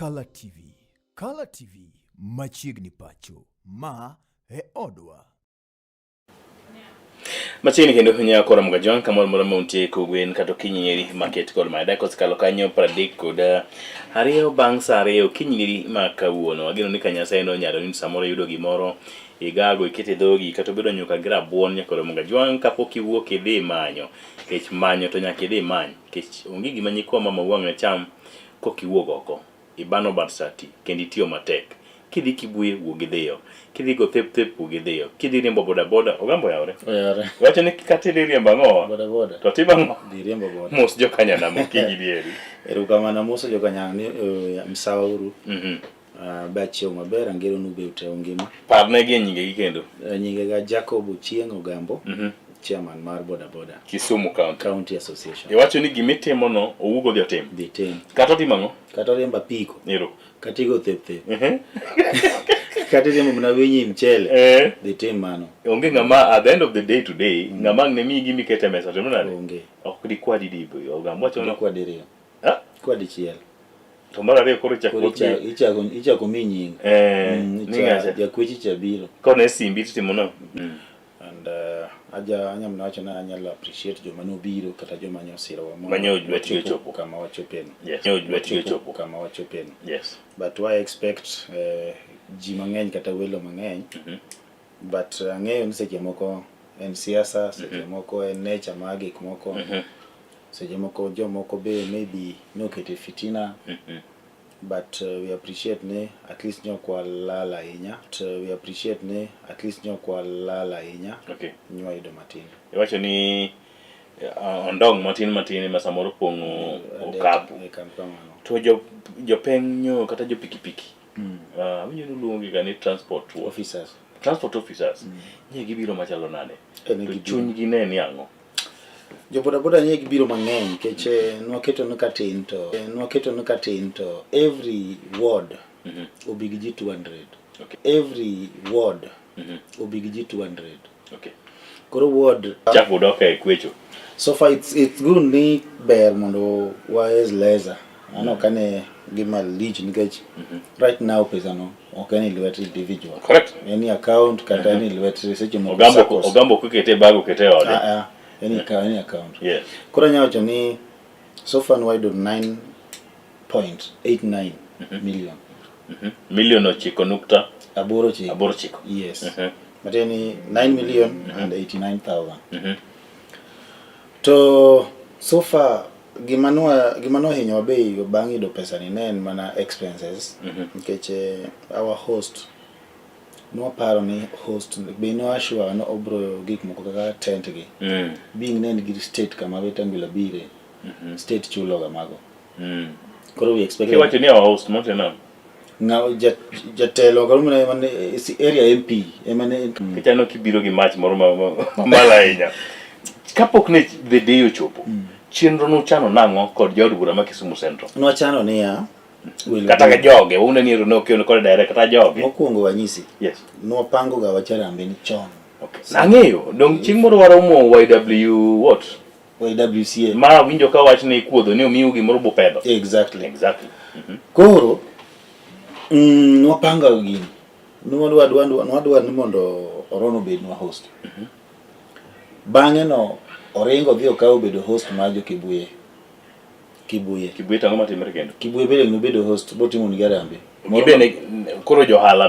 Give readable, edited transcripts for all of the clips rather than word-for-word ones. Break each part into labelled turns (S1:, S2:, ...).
S1: Color TV. Color TV machiegni pacho. Ma e odwa.
S2: Machini kendo nya kora mga John kamol mora montie ko gwen kato kinyeri market kod ma dako skalo kanyo pradik koda ariyo bang sare kinyeri makawuono ageno ni kanyasa eno nyalo ni samoro yudo gimoro igago ikete dogi kato bedo nyuka gra buon nya kora mga John kapok iwuok idhi manyo kech manyo to nyaka idhi many kech onge gima nyikwa mama wang na cham kok iwuok oko ibano barsati kendi tiyo matek kidhi kibuye wuogidhiyo kidhi go thep wuogidhiyo kidhi riembo boda boda ogambo yaore wacho ni kati riembo ang'o
S3: boda
S2: to tibango
S3: di riembo boda
S2: mos jokanyana mokinyi dieri
S3: erukamana mos jokanyana ni msauru bachio maber angero nube uteo ngima
S2: parne gi nyinge gi kendo
S3: nyinge ga Jacob Ochieng Ogambo chairman mar boda
S2: Kisumu
S3: County Association
S2: wacho ni gimitimo no owugo dhi otim
S3: dhi tim
S2: kata timango
S3: kata riemba piko
S2: ero
S3: katigo thep kati riembo mna winyi mchele dhi tim mano
S2: onge ngama at the end of the day today ngama ne mi gimi kete mesa to nade
S3: onge
S2: ok di kwadi dibo Ogambo wacho no
S3: kwadi riyo kwadi chiel
S2: to mara re koro chako
S3: ichako mi nying
S2: ningacha
S3: jakwechi chabiro
S2: kone simbi timo no
S3: and anyam nacho na anyalo appreciate joma nobiro kata joma nyosiro wa
S2: manyo jwetiyo chopo
S3: kama wachopen
S2: yes manyo jwetiyo chopo
S3: kama wachopen
S2: yes
S3: but I expect ji mang'eny kata welo mang'eny but ang'eyo ni seche moko en siasa seche moko en nature mag gik moko seche moko jomoko be maybe nokete fitina but we appreciate ne at least nyokwa lala ahinya we appreciate ne at least nyokwa lala ahinya
S2: okay
S3: nywa ido matin
S2: wacho ni ondong matin masamoro pongo okapu to jopenyo kata jo pikipiki winyo luongi ga ni transport officers nye gibiro machalo nade to chuny gi ne ni ang'o
S3: jo boda nye gibiro mang'eny keche nwaketo no katin to every ward obigi ji 200
S2: okay
S3: every ward obigi ji 200
S2: okay
S3: koro ward
S2: chako doke kwecho
S3: so far it's good ni ber mondo wise laser ano kane gima lich nikech right now pesa no okani lwet individual
S2: correct
S3: any account kata any lwet seche mo
S2: Ogambo kukete bago kete ode
S3: any account
S2: yes
S3: kora nyawacho ni so far wide on 9.89 million
S2: million ochiko nukta
S3: aboro chiko yes but any 9 million and 89,000 to so far gima no hinyo bei bang ido pesa ni nen mana expenses nkeche our host no paro ni host be no ashwa no obro gik moko kaka tent gi being nen gi state kama betangula bire state chulo ga mago koro we expect
S2: kiwacho ni our host montena
S3: now jatelo koro mane area MP emane
S2: kichano kibiro gi match moro mala inya kapok ne the day ochopo chenro no chano nango kod jod bura ma Kisumu Central
S3: no chano ni ya
S2: kata ga joge una ni no kio kod direct kata joge
S3: mokuongo wanyisi
S2: yes
S3: no pango ga wacharambe ni chon
S2: okay nangeyo dong ching moro waro mo
S3: YWCA
S2: ma winjo ka wach ne ikuodho ni omiu gi moro bopedo
S3: exactly
S2: koro
S3: no panga gini no wadwa ni mondo orono bed no host bang'e no oringo dhi okaw bedo host ma jo Kibuye
S2: tango matimre kendo
S3: Kibuye bele no bedo host botimo ni garambe
S2: gibene koro johala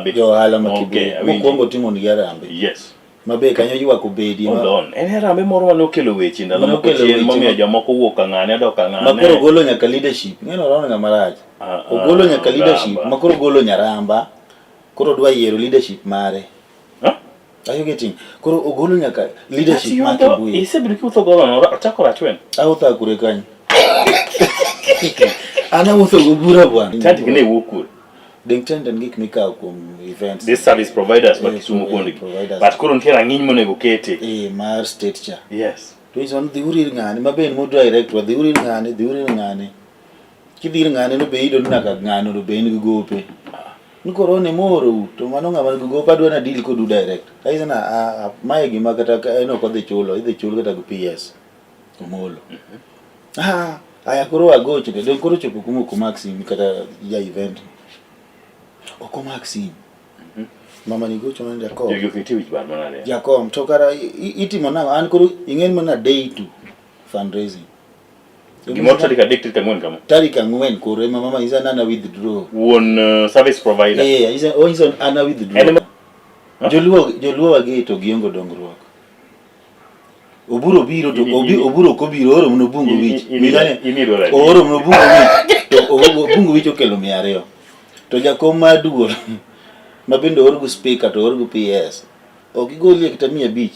S3: ma Kibuye mokuongo timo ni garambe
S2: yes
S3: mabe kanyo ywak obedi
S2: en harambe moro ma nokelo weche ndalo moko chien momiyo jomoko wuok ang'ane dok ang'ane
S3: makoro golo nyaka leadership ng'eno rono ng'ama rach ogolo nyaka leadership makoro golo nyaramba koro dwa yiero leadership mare are you getting koro ogolo nyaka leadership ma Kibuye
S2: isebedo kiwuotho golo chako rachwen
S3: awuotho kure kanyo ana wuotho go bura bwana
S2: tanti kine wuokur
S3: ding tenden gik mikaw kuom events
S2: this service providers ma Kisumu kondi but koro ntiere ang'iny monego kete
S3: mar state cha
S2: yes
S3: to is on the urir ng'ane maben mo direct wa the urir ng'ane kidhir ng'ane no be ido naka ng'ano no be in gope nikoro ne moro to mano ng'ama gope adwa na deal kodu direct aizana mae gima kata eno kodhi chulo idhi chul kata go PS omolo aya koro agocho de koro chopo kuma Maxim kata ya event oko Maxim mama ni gocho nende ko
S2: yo kiti wich bar manade
S3: Jakom to kara itimo na an koro ingen mana day to fundraising
S2: gimoro tarik adek tarik ang'wen kama
S3: tarik ang'wen koro mama isa nana withdraw
S2: won service provider
S3: isa ana withdraw joluo wage to giongo dongruok oburo biro to oburo ko biro oro mno bungo wich oro mno bungo wich to bungo wich okelo 200 to jakom maduol mabendo orgo speaker to orgo PS okigolie kita 500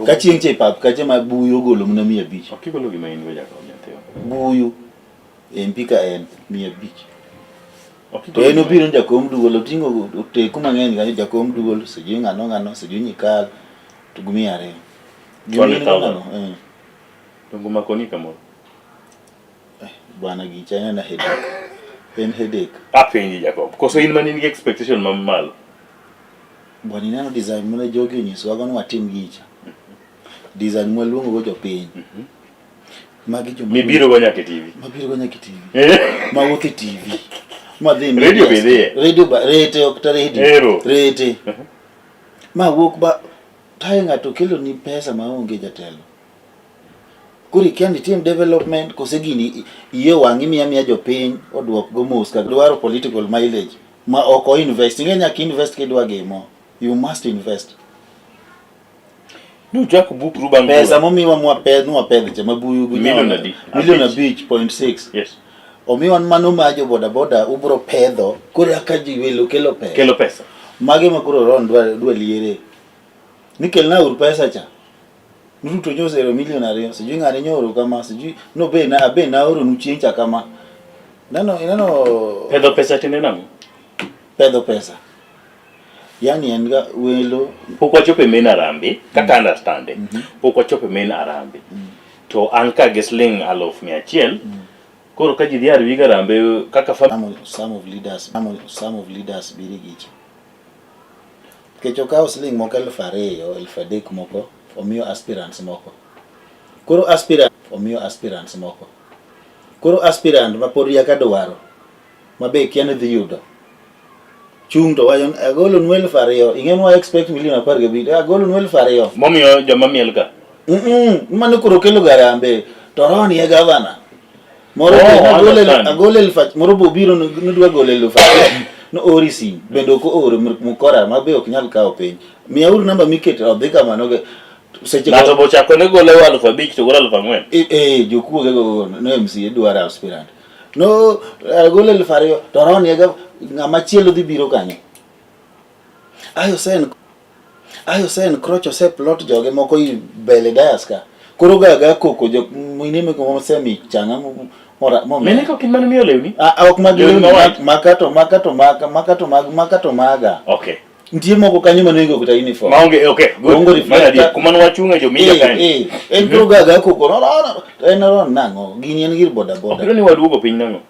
S3: ka chieng' che pap ka chema buyo golo mna 500
S2: okigolo gima in go Jakom nyathio
S3: buyo mpika en 500 to eno biro jakom duol otingo teku mang'eny ga jakom duol siji ng'ano siji nyikal to 200
S2: 20,000 tungu makoni kamoro
S3: bwana gi chanya na headache
S2: apenji Jakom koso in mani nigi expectation mamalo
S3: bwana inano design mona jogi onyiso wago no watim gicha design mwaluongo go jopiny magi jo
S2: mibiro go nyaka TV
S3: mawuotho e TV madhi
S2: radio bidhie
S3: rete ok ta rete mawuok ba tayo ng'ato kelo ni pesa maonge jatelo kuri kendi team development kose gini iye wangi miya jopiny oduok go mos ka dwaro political mileage ma oko invest ngenya ki invest kidwa gemo you must invest
S2: no jako book ruban
S3: pesa momiwa mwapedh che mabuyu
S2: million
S3: 5.6
S2: yes
S3: omiwan mano majo boda ubro pedho kuri aka jiwelo kelo pesa mage makuro ron dwa liere nikel na ur pesa cha nuto nyo 0 million ariyo sijui ng'ane nyoro kama sijui no be na oro nuchiencha kama nano
S2: pedho pesa tene nango
S3: pedho pesa yani enga welo
S2: pok wachope main arambe kaka understanding pok wachope main arambe to anka gesling 100,000 koro ka jidhi arwi garambe kaka
S3: some of leaders birigicho kecho kao sling moko 2,000 moko omiyo aspirants moko koro aspirant mapod yaka dwaro mabe kiane dhi yudo chung to wajon agolo 2,000 ing'enwa expect million 15 agolo 2,000
S2: momiyo joma miel ka
S3: mano koro kelo garambe to ron ye governor moro agolo moro bobiro nodwa golo 1,000 no orisi bendo ko oro mukora mabe ok nyal kawo piny miya uru namba miket odhi kamano ge seche
S2: ngato bochako ne golo 5,000 to golo 4,000
S3: jokuoge go no MCA dwaro aspirant no agolo 2,000 to ron ye ng'ama chielo dhi biro kanyo ayo sen krocho se plot joge moko i bele daska koro gaga koko jo mwinime ko mosemi changa
S2: mene ko kin mano miyo lewni
S3: ok makato maga
S2: okay
S3: ntie moko kanyo manengo kata uniform
S2: maonge okay good manadi kuma wachunga jo miya kanyo
S3: en koro gaga koko no ron nango gini en gir boda
S2: okiro ni waduogo piny nango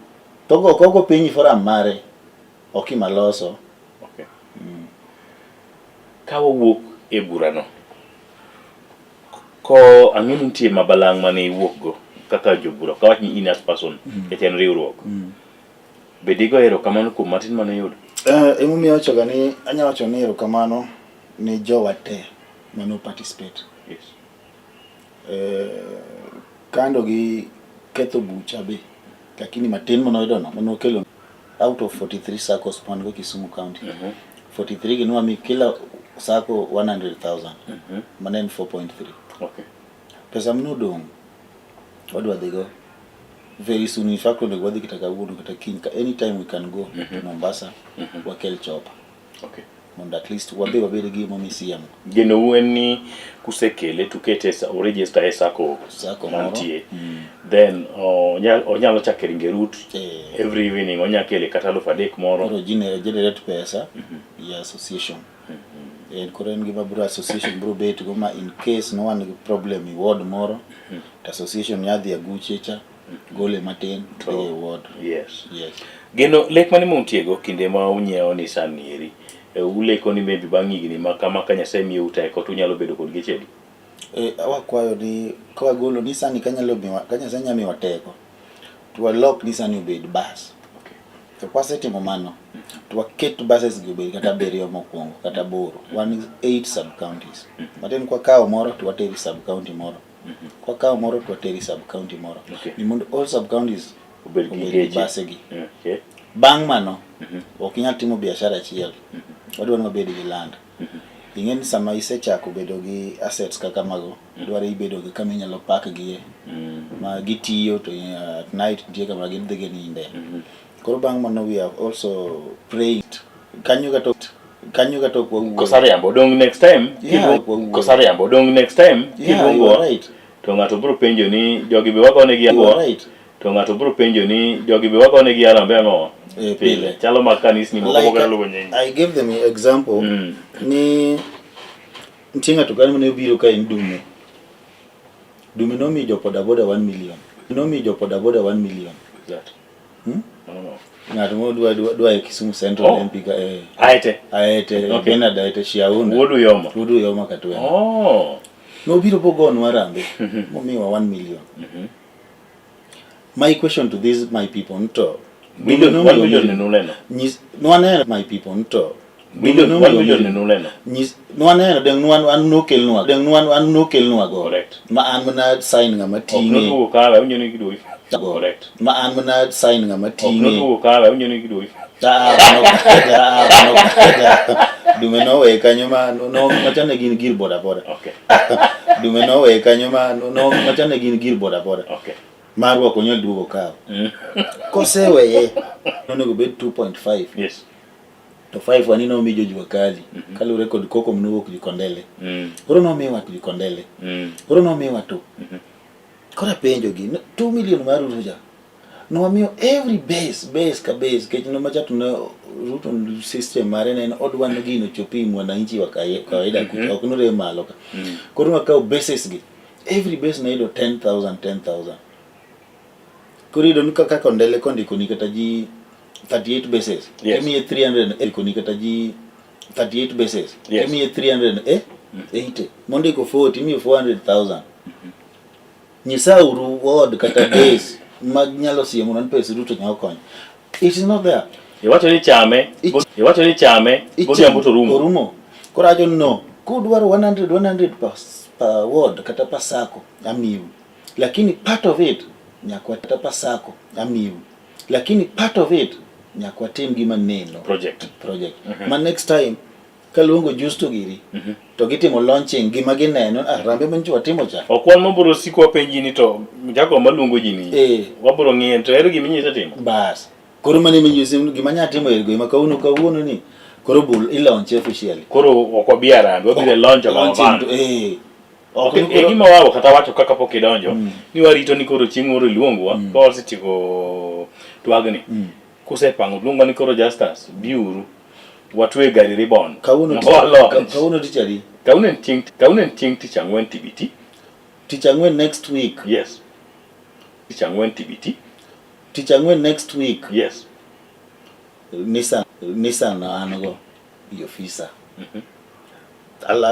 S3: togo koko piny forum mare ok imaloso
S2: okay kawo wuok e burano ko ang'eni nitie mabalang' mane iwuok go kaka jobura ka wach ni in as person e ten riwruok be digo erokamano kuom matin mane yudo
S3: emomiyo wachoga ni anya wacho ni erokamano ni jowa te mano participate
S2: yes
S3: kando gi ketho bucha be lakini matin manoyudo no manokelo out of 43 SACCOs pan go Kisumu County 43 ginwa mi kila SACCO 100,000 manen 4.3
S2: okay
S3: pesa mnodong wadwa dhigo very soon in fact when wadhi kitaka wudu kata kinka anytime we can go to Mombasa wakel chopa
S2: okay
S3: mondo at least wabed gi momisiamo
S2: geno weni kusekele tukete register e SACCO mantie then onyalo chakere ngerut every evening onyakele kata 3,000 moro
S3: oro generate pesa ya association koro en gima bro association bro bet go ma in case no one problem i ward moro association yadhi aguchecha gole matin to ward
S2: yes geno lek mane montiego kinde ma unyeo ni sanieri uleko ni maybe bang' higni ma kama ka Nyasaye miyo utae ko tunyalo bedo kod gechedi
S3: wakwayo ni kawagolo ni sani kanyalo miwa teko to walok ni sani obed bus. To kwasetimo mano to waket buses gi obed kata beriyo mokwongo kata boro. One is 8 sub counties. Matin kwa kao moro to wateri sub county moro. Kwa kao moro to wateri sub county moro. Ni mondo all sub counties obed gi bus gi. Bang' mano ok inyal timo biashara achiel. Wadwaro mabed gi land. Ing'eni sama isechako bedo gi assets kaka mago, dwaro ibedo gi kama inyalo park gie, ma gitiyo to at night nitie kama gidhi ninde. Koro bang' mano we have also prayed. Kanyo gato
S2: Kosariambo dong next time. Kosariambo dong next time.
S3: Yeah, you are right.
S2: To ng'ato biro penjo ni jogi be wagone gi
S3: You are right.
S2: To ng'ato biro penjo ni jogi be wagone gi alambe ang'o. Pile. Chalo mag kanisni moko
S3: Like,
S2: luwo nyingi.
S3: I gave them an example. Ni ntinga to kan mane biro ka en Dume. Dume no mi boda 1 million. No mi boda 1 million.
S2: Exactly. I don't know.
S3: Ng'ato mo dwa e Kisumu Central MP ka
S2: Aete.
S3: Okay. Benard Aete Shiaunda.
S2: Wuodu Yoma
S3: katwe.
S2: No
S3: biro pogonwa rambe. Momiwa 1 million. My question to these my people nto
S2: 1 million ni nuleno.
S3: Nwaneno my people nto
S2: 1 million ni nuleno.
S3: Nwaneno deng nwan no kelnwa go.
S2: Correct.
S3: Ma an mana sign ngama tinge.
S2: No ka ba nyoni gidoi. Correct.
S3: Ma an mana sign ngama tinge.
S2: No ka ba nyoni gidoi.
S3: Dume no we kanyo ma no machane gin gir boda.
S2: Okay.
S3: Dume no we kanyo ma no machane gin gir boda.
S2: Okay.
S3: Marwa konyo duogo kao. Koseweye onego bed 2.5.
S2: Yes.
S3: To 5 wanino mi jojwa kali. Kalure kod koko mnugo kujikondele. Oro no miwa kujikondele. Oro no miwa to. Kora penjo gi 2 million maru ruja. No wamiyo every base kech no machatu no root on system mare na odd one gino chopi mwananchi wa kawaida ok nure malo ka. Koro makao bases gi. Every base na ido 10,000. Kurido nika kaka ndele kondi kunikata ji 38 bases.
S2: Yes.
S3: Emi 300 kunikata ji 38 bases.
S2: Yes.
S3: Emi 300 80. Mondi ko 40 emi 400,000. Nyisa uru word kata base magnyalo siemo nan pesa duto nyako. It is not there.
S2: Iwacho ni chame. Bodi ambuto rumo.
S3: Korajo no. Kudwaro 100 per word kata pasako amiu. Lakini part of it nyakwa tapa sako amiu, lakini part of it nyakwa tim gima neno
S2: project.
S3: Ma next time kaluongo justo giri to gitimo launching gima gineno rambe manjo watimo cha
S2: okwan maburo siko penji ni to jago maluongo jini waburo ngien to ero giminyisa timo
S3: bas koro mane minyusim gima nya timo ergo ma kawuono ni koro bul ilaunch officially
S2: koro okwabiara wabire launch
S3: launching
S2: Okay, gima wawo kata wacho kaka pok idonjo ni warito ni koro chieng' moro iluongwa ka wasetieko twagni kusepango luongo ni koro Justus biuru watwe gari ribbon
S3: kawuono tichari
S2: kawuono tieng' tich ang'wen TBT
S3: tich ang'wen next week.
S2: Yes, tich ang'wen TBT
S3: tich ang'wen next week.
S2: Yes.
S3: Nissan anogo the officer.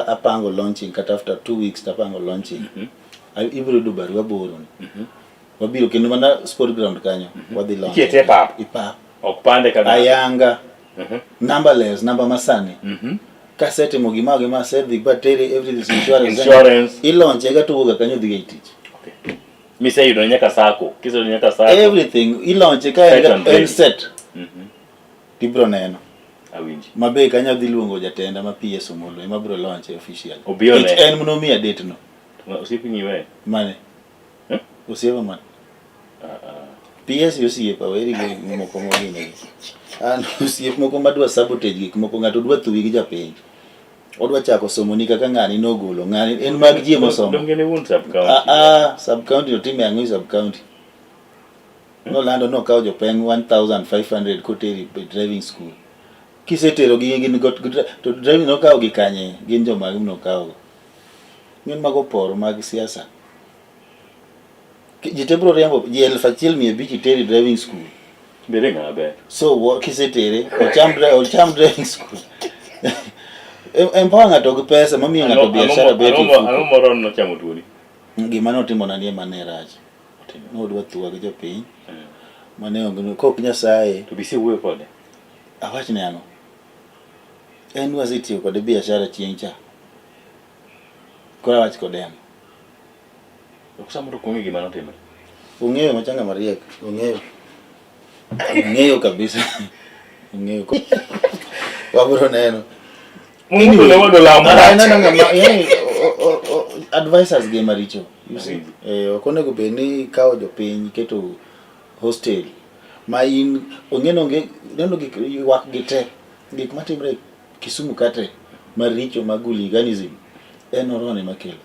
S3: Apango launching cut after 2 weeks tapango launching. Ibiro do barua boro. Wabiro kendo mana sport ground kanyo. Wadhi launch.
S2: Kiete pap.
S3: Ipap.
S2: Okpande kana.
S3: Ayanga. Numberless, number masani. Kasete mogima gima said the battery everything insurance. Ilaunch ega tuga kanyo dhiga itich.
S2: Okay. Mi say yudo nyaka sako. Kiso nyaka sako.
S3: Everything ilaunch ka ega set. Tibro neno.
S2: Awinji.
S3: Mabe kanya dhi luongo jatenda ma PS Omolo ema bro launch official.
S2: Obione.
S3: En mno mi date no.
S2: Osipi niwe.
S3: Mane? Osipa man. PS yosiepa weri go moko mogine. An osiep moko madwa sabotage gik moko ngato dwa thuwi gi japiny. Odwa chako somo ni kaka ngani nogolo ngani en mag jie mosomo.
S2: Dongene won sub county.
S3: Sub county no time ang'o sub county. No lando no kawo jopeng 1,500 koteri driving school. Kisetero gi gin to driving no kawo gi kanye gin joma no kawo. Ngin mago poro mag siasa. Jitebro riambo ji 1,500 teri driving school.
S2: Bere ngabe.
S3: So what kisetere ocham driving school. empower ng'ato gi pesa mamiyo ng'ato biashara bedo
S2: ang'o moro nochamo tuoni
S3: gima notimo na nie mane rach nodwa thuwa gi jopiny mane onge kok Nyasaye
S2: to bisi wuoyo kode
S3: awach ne ang'o en wasetiyo kode biashara chieng' cha koro awach kode ang'o
S2: ok samoro kuonge gima notimore
S3: ong'eyo machanga mariek ong'eyo kabisa ong'eyo wabro neno
S2: mungu le wado la
S3: advisors ge maricho you see okonego be ni kawo jopiny keto hostel ma in ong'eno neno gik gite gik matimre Kisumu kate maricho mag hooliganism en orone makelo.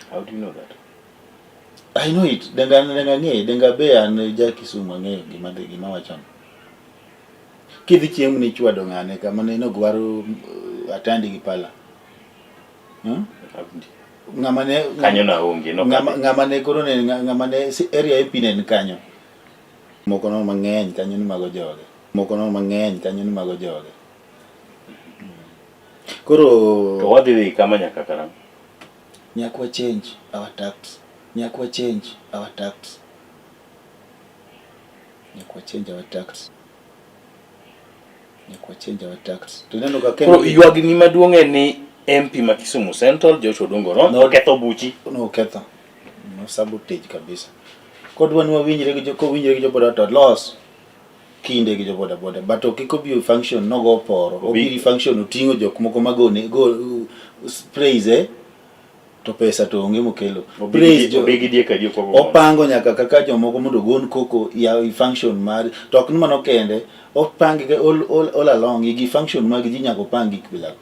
S2: How do you know that?
S3: I know it. Denga be an ja Kisumu ang'eyo gima wachon. Kidhi chiemo ni chwado ng'ane kama ne gwaro atandi gi pala. Ng'ama ne
S2: kanyo na onge no
S3: ng'ama ne koro ne ng'ama ne area epinen kanyo. Moko no mang'eny kanyo ni mago joge. Koro
S2: to wadhi kama nyaka karang.
S3: Nyakwa change our tax. Nyakwa change our tax. Tuneno ka
S2: kendo ywag ni maduong' en ni MP ma Kisumu Central Joshua Odungo no ketho buchi
S3: no sabotage kabisa. Kodwa ni wawinjre gi joboda to loss kinde gi joboda but okiko bi function no go poro obi function otingo jok moko magone go praise to pesa to onge mokelo praise
S2: obigi die kadi ko
S3: opango nyaka kaka jomoko mondo gon koko ya function mar to ok ni mano kende opangi all along gi function mag ji nyaka opangi kbilago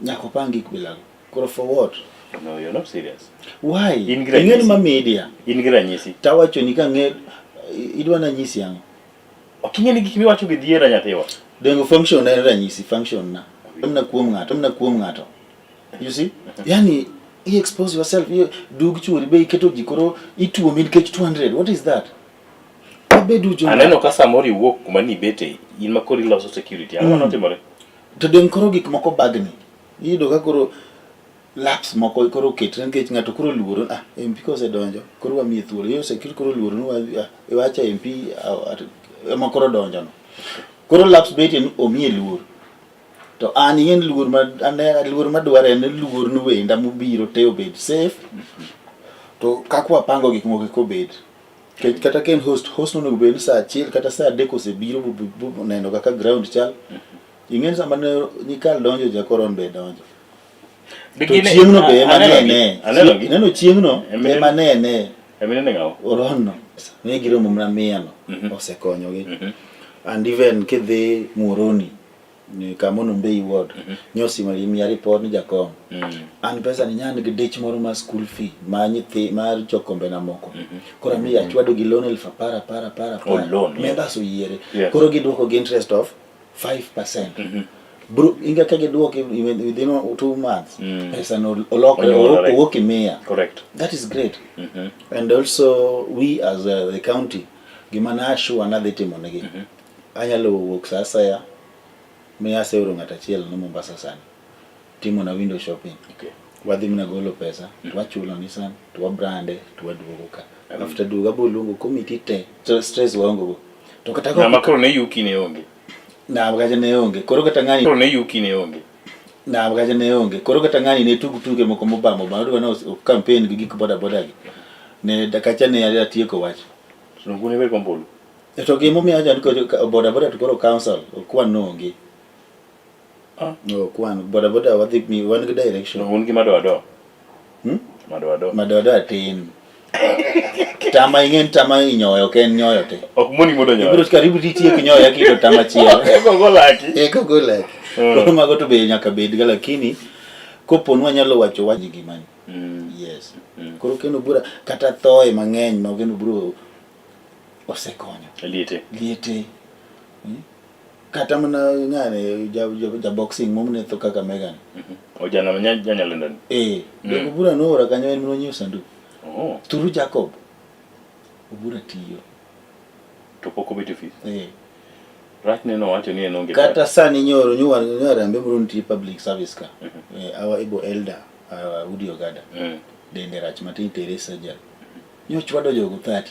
S3: nyaka opangi kbilago koro for what?
S2: No, you're not serious.
S3: Why? Ingeni ma media
S2: ingira nyisi
S3: tawacho ni kange idwa na nyisi yango
S2: okingeni gik miwacho gi diera nyathiwa
S3: dengo function na ranyisi function na kuom ng'ato you see yani you expose yourself you dug churi be keto jikoro ituo min kech 200 what is that abedu jo
S2: aneno ka samori wuok kuma ni bete in makori loso security ang'o notimore
S3: to den koro gik moko bagni yido ka koro laps moko koro ketre nikech ng'ato koro luoro MP kose donjo koro wamiye thuolo yo security koro luoro no wacha MP ema koro donjo no koro laps bete ni omiye luoro to an yen luor madware en luor no wenda mobiro te obed safe to kakwa pango gik moko kobed kata ken host no bed saa 1 kata saa 3 osebiro neno kaka ground chal ingen sama ne nikal donjo jakoron be donjo to chieng' no be manene neno chieng' no be manene
S2: emene ng'awo
S3: oronno ne giromo mna miano osekonyogi and even kidhi Muhoroni ni kamono Mbei ward nyosi mari report ni jakom an pesa ni nyan gi dich moro ma school fee ma nyithi mar chokombe na moko koro mi achwado gi loan elfa para members oyiere koro giduoko gi interest of 5% bro inga kage duoke within 2 months pesa no owok imia
S2: correct
S3: that is great and also we as the county gimana assure another team onegi anyalo wuok sasa ya miya seuro ng'ata chiel no Mombasa sana timo na window shopping wadhi mna golo pesa twachulo Nissan twabrande twaduogo ka after duoga bolungo committee te stress wango to kata
S2: na makoro ne yuki ne onge
S3: na bagaje ne onge koro kata ng'ani
S2: makoro ne yuki ne onge
S3: na bagaje ne onge koro kata ng'ani ne tuge moko mobamo bado na campaign gi gik boda gi ne dakacha ne ya tieko wach
S2: so ngune be kombolo
S3: to gimo mi ajan ko boda to koro council kwan no onge no kwan boda wadhi mi wan gi direction
S2: un gi madwado madwado
S3: atin tama inyoyo ken nyoyo te
S2: ok moni modo nyoyo
S3: ibro karibu titie kinyoyo kito tama chiel eko golaki koro mago to be nyaka bed ga lakini koponu anyalo wacho waji gimani yes koro kendo bura kata thoe mang'eny ma kendo bro osekonyo liete kata mana ngane ja boxing momne to kaka Megan
S2: ojana nyanyalo ndani
S3: dego bura no ora kanyo en mno sandu turu Jacob bura tiyo
S2: to poko bete fees Rach neno wacho ni enonge.
S3: Kata sani nyoro ambe murunti public service ka. Our Ibo elder, Udi Ogada. Dende rach matin Teresa Jan. Chwado jogo 30.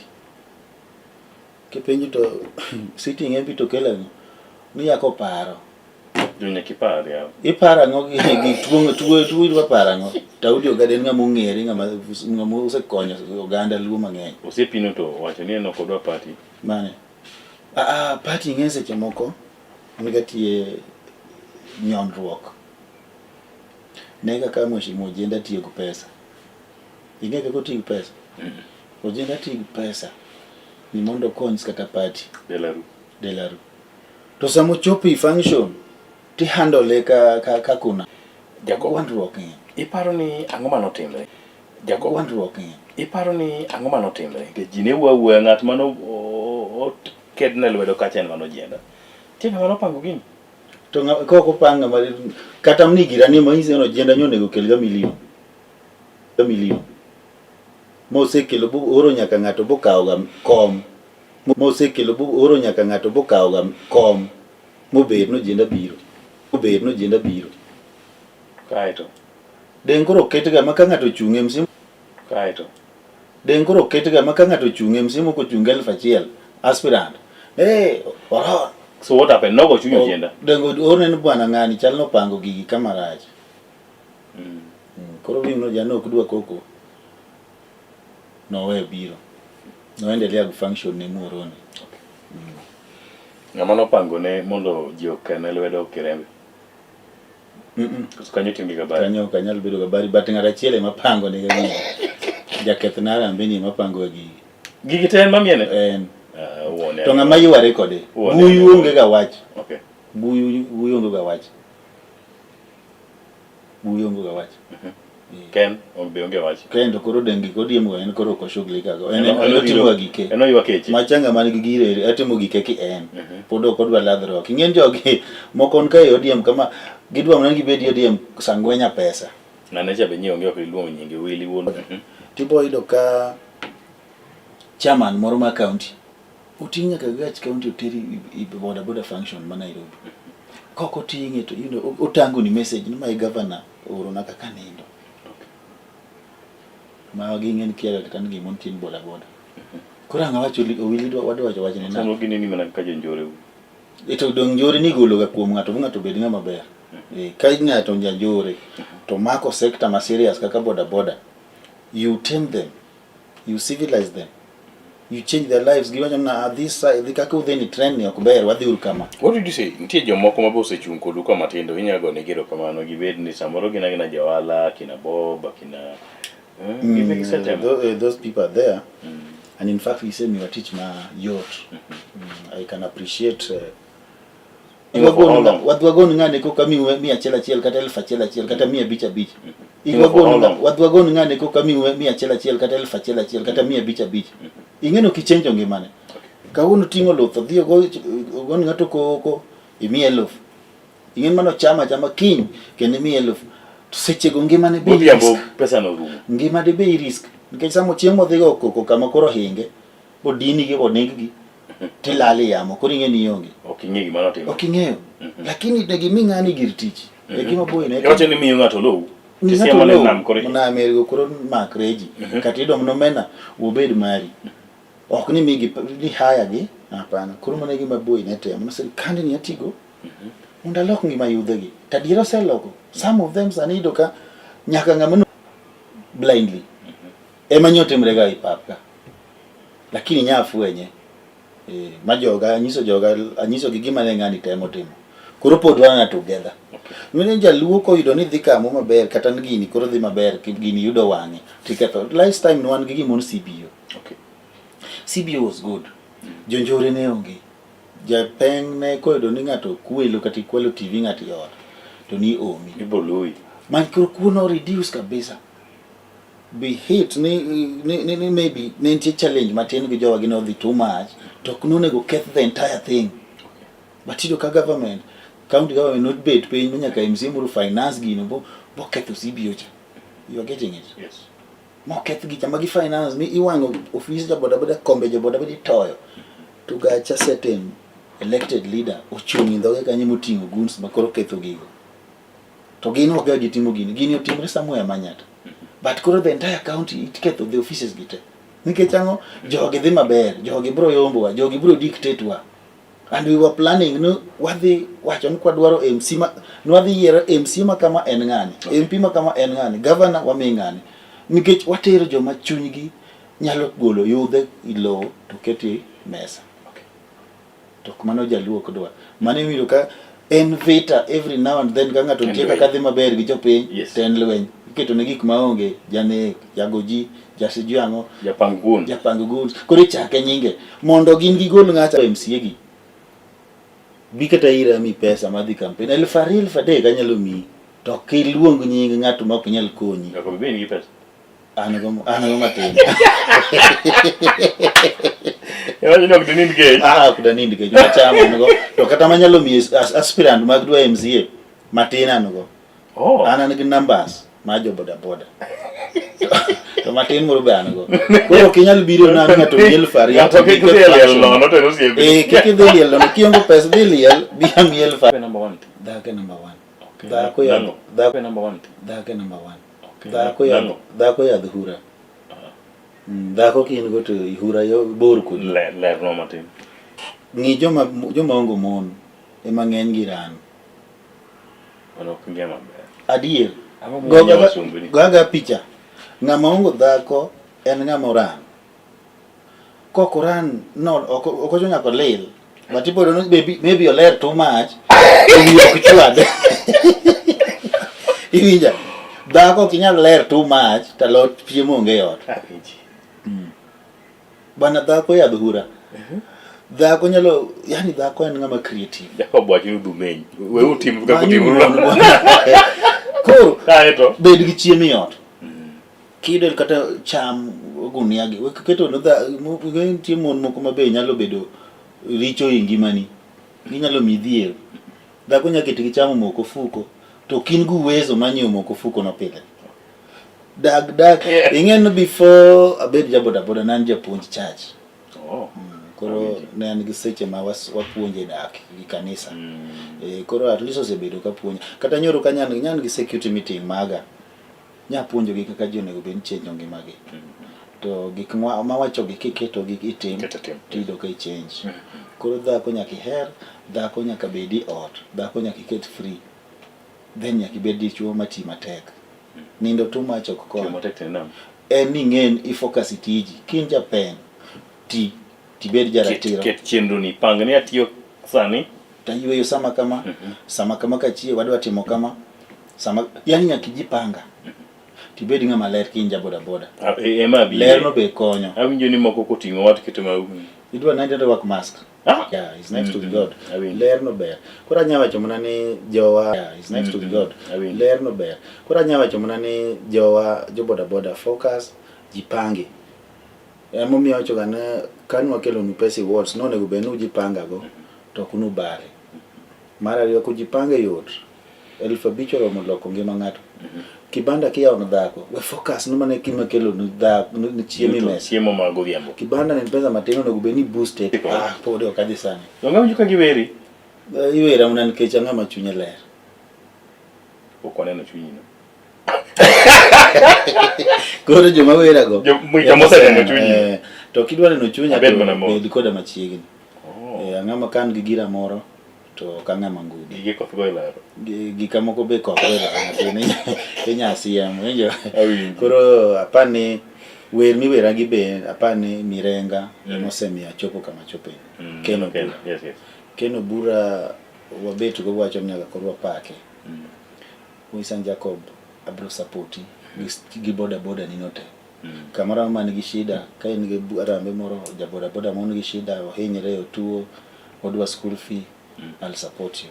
S3: Kipenjo to sitting MP to kela ni yako paro.
S2: Dunya kiparo ya.
S3: Ipara ngo gi tuo para ngo. Udi Ogada en ngamo ngere ngamo usekonyo oganda luo mang'eny.
S2: Osepino to wacho ni eno kodwa party.
S3: Mane. Party ng'ese chamoko nigatie nyondruok. Nega kama mheshimiwa Ojenda tiyo go pesa. Ingeke ko tiyo pesa. Ojenda tiyo pesa. Ni mondo cons kata party delaru. To samo chopi function ti handle ka kuna.
S2: Jacob
S3: Wandruok.
S2: Iparo ni ang'o manotimre?
S3: Jacob wandruok.
S2: Iparo ni ang'o manotimre? Ke jine wuoyo ng'at mano kedne lwedo kacha en mano Ojenda. Tiene mano pango gini.
S3: To koko panga mari kata mni girani moise no Ojenda nyonego kelga milion. Mose kelo bu oro nyaka ng'ato bo kaoga kom. Mose kelo bu oro nyaka ng'ato bo kaoga kom. Mober no Ojenda biro.
S2: Kaito.
S3: Dengoro ketga maka ng'ato chunge msimu.
S2: Kaito.
S3: Dengoro ketga maka ng'ato chunge msimu ko chunge 1000 aspirant. Oron.
S2: So what happened? No go chunyo Ojenda.
S3: Dengo oro en bwana ng'ani chal no pango gigi kamarach. Koro vino jano kudwa koko. No we biro. No endelea kufunction ne muoroni.
S2: Ng'ama nopango ne mondo ji okene lwedo Kirembe. Kanyo timgi gabari.
S3: Kanyo kanyal bedo gabari but ng'ara chiele mapango ne gagi. Jaketh nara ambeni mapango gigi.
S2: Gigi ten mamiene?
S3: En. To ng'ama yware kode. Buyu onge ga wach.
S2: Okay.
S3: Buyu onge ga wach.
S2: Ken onge wach.
S3: Ken to koro dengi kodiemo en koro ko shughuli kago. En otimo gike.
S2: Eno ywa keche.
S3: Machanga man gi gire atimo gike ki en. Podo kodwa ladhruok. Ing'en jogi mokon kae ODM kama gidwa mana gibedi ODM sangwenya pesa.
S2: Ng'ane cha be nyionge ok iluongo nyinge Willy wuon.
S3: Tipo ido ka chairman moro ma county. Utinga ka gach county oteri boda function ma Nairobi. Koko tinge to otango ni message ni my governor oro na kaka nindo. Ma gingen kiaga kata ngi mon tin boda. Kora ngawacho Willy wadwa wacho ni na.
S2: Sono gini ni mana ka jonjore.
S3: Ito dong jore ni golo ga kuom ng'ato bed ng'ama ber. Ka ng'ato njajore to mako sector ma serious kaka boda. You tame them. You civilize them. You change their lives. Giwanyo na this side kaka udheni trend ni okuber wadhi ur kama.
S2: What did you say? Nitie jomoko mabose chung kodu ka matindo inyago ne gero kamano gibed ni samoro gina Jawala kina Bob kina
S3: those people are there. And in fact we say me teach ma youth. I can appreciate wadwagon ng'ane ko kami 100 kata 1000 kata 500 wadwagon ng'ane ko kami 100 kata 1000 kata 500 ing'eno kichenjo ngimane kawuono ting'o loth odhi ogon ng'ato koko imiye loth ing'en mano chama kiny kendo imiye loth to sechego ngimane be risk
S2: pesa no rumo
S3: ngimane be risk nikech samo chieng' modhigo koko kama koro hinge bodini gi boneggi tilali yamo koro ing'eni ionge
S2: ok ing'e gima notimo
S3: ok ing'eyo lakini ne gimi ng'ani gir tich e gima boy ne
S2: wacho ni miyo ng'ato low
S3: Tisiamo ne nam kore na Amerigo koro mak reji kati dom no mena ubed mari ok ni migi ni haya gi hapana koro mane gima boy ne tem no serikali ni atigo unda lok ngima yudhegi tadiro seloko some of them sanido ka nyaka ng'amono blindly ema nyotemre ga ipapka lakini nyafwenye majoga anyiso gi gima ne ng'ani temo timo koro pod wana together Mwenye jaluo ko yudo ni dhi kamo maber kata gini koro dhi maber gini yudo wang'e tiketho last time no wan gi gimon CBO.
S2: Okay.
S3: CBO was good. Jonjore ne onge. Japeng ne ko yudo ni ng'ato kwelo kata kwelo TV ng'ati ot to ni omi
S2: iboloi
S3: man koro kuno reduce kabisa be hit ni maybe ne nitie challenge matin gi jowa gino dhi too much to kuno nego keth the entire thing but you ka government county government not bed pay nyaka msimu finance gino bo ketho CBO cha you are getting it.
S2: Yes.
S3: Mo ketho gi chama gi finance mi iwango office ja boda kombe ja boda toyo to gacha certain elected leader ochung' indhoge kanyo moting'o guns makoro ketho gigo to gin ok gitimo gini otimre somewhere Manyata but koro the entire county iketho the offices gite nikech ang'o jogi dhi maber jogi biro yombowa jogi biro dictate wa and we were planning no wadhi wacho ni kwadwaro MC nwadhi yiero MC ma kama en ng'ani MP ma kama en ng'ani governor wami ng'ani nikech watero joma chunygi nyalo golo yudhe ilo to keti mesa to kumano jaluo kodwa mane wiro ka en vita every now and then ka ng'ato nitie kaka dhi maber gi jopiny ten lweny iketo ne gik maonge janek jagoji jasijuang'o japang gun koro chake nyinge mondo gin gigol ng'acha MCA gi bikata ira mi pesa madhi campaign 2,000 kanyalo mi to kiluong nying ng'ato ma ok nyal konyi
S2: Ako bibe ni pesa.
S3: an go matin
S2: Yawa ni ok dinin ge.
S3: kuda nindi ke juma chama ngo to kata manyalo mi aspirant mag dwa MCA matin an go an gi numbers ma jo boda to matin moro be an go koro kinyal biro na ng'ato miel fari
S2: to ke liel no to no sie
S3: kike dhi liel no kiongo pesa dhi liel biya miel fari
S2: number 1
S3: dake number 1
S2: okay
S3: dako ya
S2: dake number 1
S3: dake number 1
S2: okay
S3: dako ya dhura dako kin go to ihura yo bor ku
S2: ler no matin
S3: ngi joma ongo mon e mang'eny gi ran
S2: ono kingema be
S3: adier
S2: goga
S3: gaga picha ng'ama ongo dhako en ng'ama oran kokoran no okojo nyako lil but ibodo no maybe oler too much ok chwad iwinja dhako kinyal ler too much talot chiemo onge ot bana dhako ya dhuhura dhako nyalo yani dhako en ng'ama creative
S2: jako bwachi udumeny we utim ka kutimru
S3: koro
S2: kaeto
S3: bed gi chiemo e ot kidel kata cham gunia gi we keto no nitie mon moko mabe nyalo bedo richo e ngimani ginyalo midhier dhako nyaka ketgi chamo moko fuko to kin gu uwezo manyo moko fuko no pile dag ing'eno before abed jaboda nan japuonj church koro ne an gi seche ma wapuonje dak gi kanisa koro at least osebedo ka puonj kata nyoro ka nyan gi security meeting maga nya puonjo gi kaka ji onego ben change ngimagi to gik ma wacho gi kiketo gi itim tido ka change koro dhako nyaka her dhako nyaka bedi ot dhako nyaka ket free then nyaka bedi dichuo mati matek nindo too much ok kon en ni ng'en ifocus itiji kin japen ti bed jaratiro
S2: ket chenro ni pang ni atiyo sani
S3: tayueyo sama kama kachie wadwa timo kama sama yani nyaka jipanga tibedi ng'ama ler kinja boda
S2: ema bi
S3: ler no be konyo
S2: awinjo ni moko koting'o wat keto ma
S3: idwa nande work mask yeah is next to God ler no ber kora nyawa chomona ni jowa is next to God ler no ber kora nyawa chomona ni jowa jo boda focus jipange emo miyo chogana kanwa kelo ni pesi words no nego benu jipanga go to kunu bare mara yo kujipange yot elfa bicho mo loko ngima ng'ato kibanda kia ono dhako we focus no mane kima kelo no dhako ni chiemo
S2: ma godhiambo
S3: kibanda ni pesa matino no gubeni boosted pode okadhi sana
S2: ng'ama njuka giweri
S3: iwera una nikech ng'ama chunye ler
S2: okoneno chunyi no
S3: koro joma wera go
S2: joma neno chunyi
S3: to kidwa neno chunya bed koda machiegni ng'ama kan gi gira moro to ka ng'ama ngudi
S2: gige koth go ilaro
S3: gika moko be koth go ilaro Kenya siam wenjo koro apani wer miwera gi be apani mirenga mosemia chopo kama chope Keno bura wabetu go wacho nyaka korwa pake Wisan Jacob abro supporti gi boda ni note kamara man gi shida ka in gi arambe moro boda mon gi shida ohinyre otuo odwa school fee I'll support you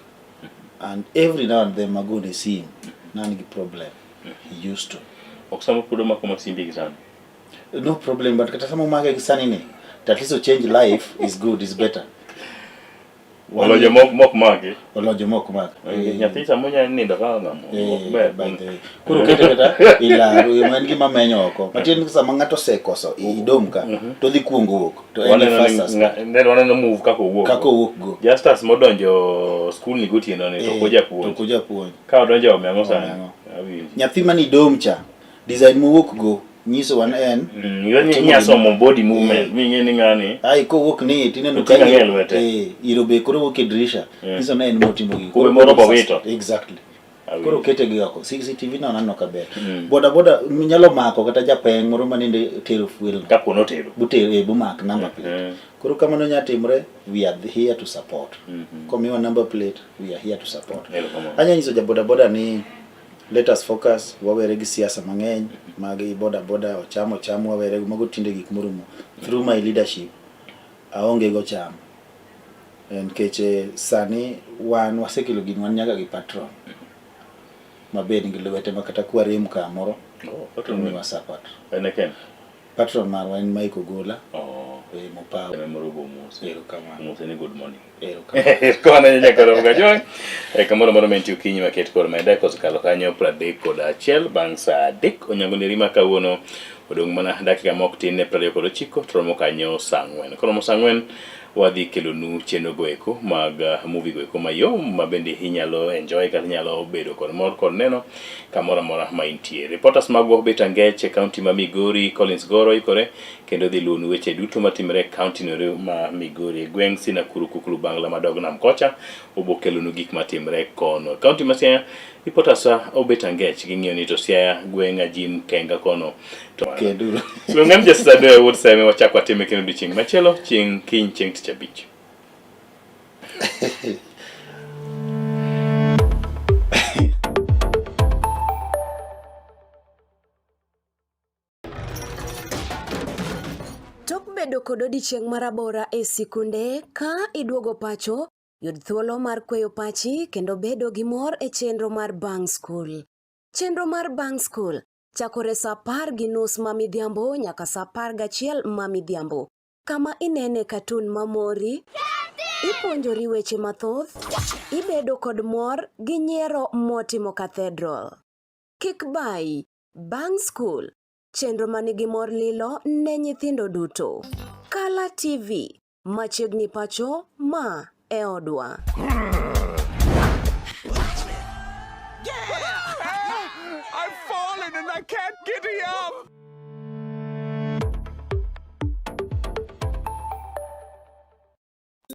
S3: and every now and then magone see him none gi problem he used to
S2: oksamo pudo makoma simbi gizana
S3: no problem but kata samo mage gisani ne at least to change life is good is better
S2: Olojo mok maki.
S3: Olojo mok mak.
S2: Nyathi samonya nindo ka ngamo.
S3: Koro kete kata ilaro man gima menyo oko. Matin sama ng'ato sekoso idom ka to dhi kuongo wuok. To en fastest.
S2: Waneno move kako wuok.
S3: Kako wuok go.
S2: Justus modonjo school ni gotieno ne to koja puonj.
S3: To koja puonj.
S2: Ka odonjo omengo sani.
S3: Nyathi mani dom cha design mowuok go nyiso wan en
S2: nyasomo body movement ming'e ni ng'ani
S3: ai kowuok ni tineno
S2: ka
S3: iro be koro wuok e dirisha nyiso na en motimo gi
S2: koro moro bowito
S3: exactly koro kete gi oko CCTV no nano kaber boda nyalo mako kata japeng moro maninde tero fuel
S2: kapo no tero
S3: butere bumak number plate koro kamano nya timre we are here to support komiwa number plate we are here to support anya nyiso boda ni let us focus wawere gi siasa mang'eny magi boda ochamo wawere mago tinde gik morumo through my leadership aonge go cham en keche sani wan wasekelo gin wan nyaka gi patron mabed ngi lwete makata kwarem kamoro patron mi support
S2: eneken
S3: patron mar wan Mike Ogola mopaw
S2: memorogo mose
S3: kama
S2: mose ni good morning kona nyaka ro gajo kamoro moro menti ukinyi maket kod meda kosekalo kanyo 31 bang' saa 3 onyango ni rima kawuono odong' mana dakika mok tin ne 29 tromo kanyo saa 4 kono saa 4 wadhi kelonu chenro goeko mag movie goeko mayom mabende inyalo enjoy kata inyalo bedo kod mor kod neno kamoro amora ma intie. Reporters magwa bet angech e county ma Migori Collins Goro ikore kendo dhi luonu weche duto matimre county no ma Migori gweng' Sinakuru Kukulu Bangla madog nam kocha obokelonu gik matimre kono county ma Siaya. Reporters obet angech ging'iyo ni to Siaya gweng' Ajim Kenga kono to
S3: keduro
S2: ng'am jasade wood same wachako atime kendo diching machielo ching kiny ching tich abich.
S4: Tok bedo kod odiochieng' marabora e sikunde ka iduogo pacho, yud thuolo mar kweyo pachi kendo bedo gi mor e chenro mar Bang School. Chenro mar Bang School chakore saa 10:30 ma midhiambo nyaka saa 11 ma midhiambo. Kama inene katun mamori, ipuonjori weche mathoth, ibedo kod mor gi nyiero motimo Cathedral. Kik bai, Bang School, chenro manigi mor lilo ne nyithindo duto. Kala TV, machiegni pacho ma e odwa.
S5: I've fallen and I can't get up!